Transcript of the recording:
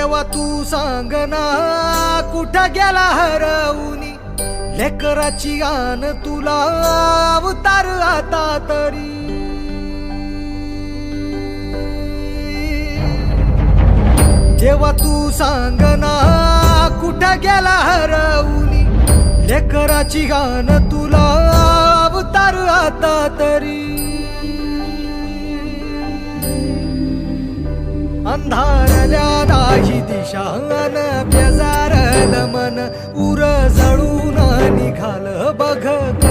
देवा तू सांग ना कुठं गेला हरवूनी लेकराची गान तुला अवतार आता तरी देवा तू सांग ना कुठं गेला हरवूनी लेकराची गान तुला अवतार आता तरी अंधारल्या दाही दिशान बेजारल मन उर जळून निघाल बघत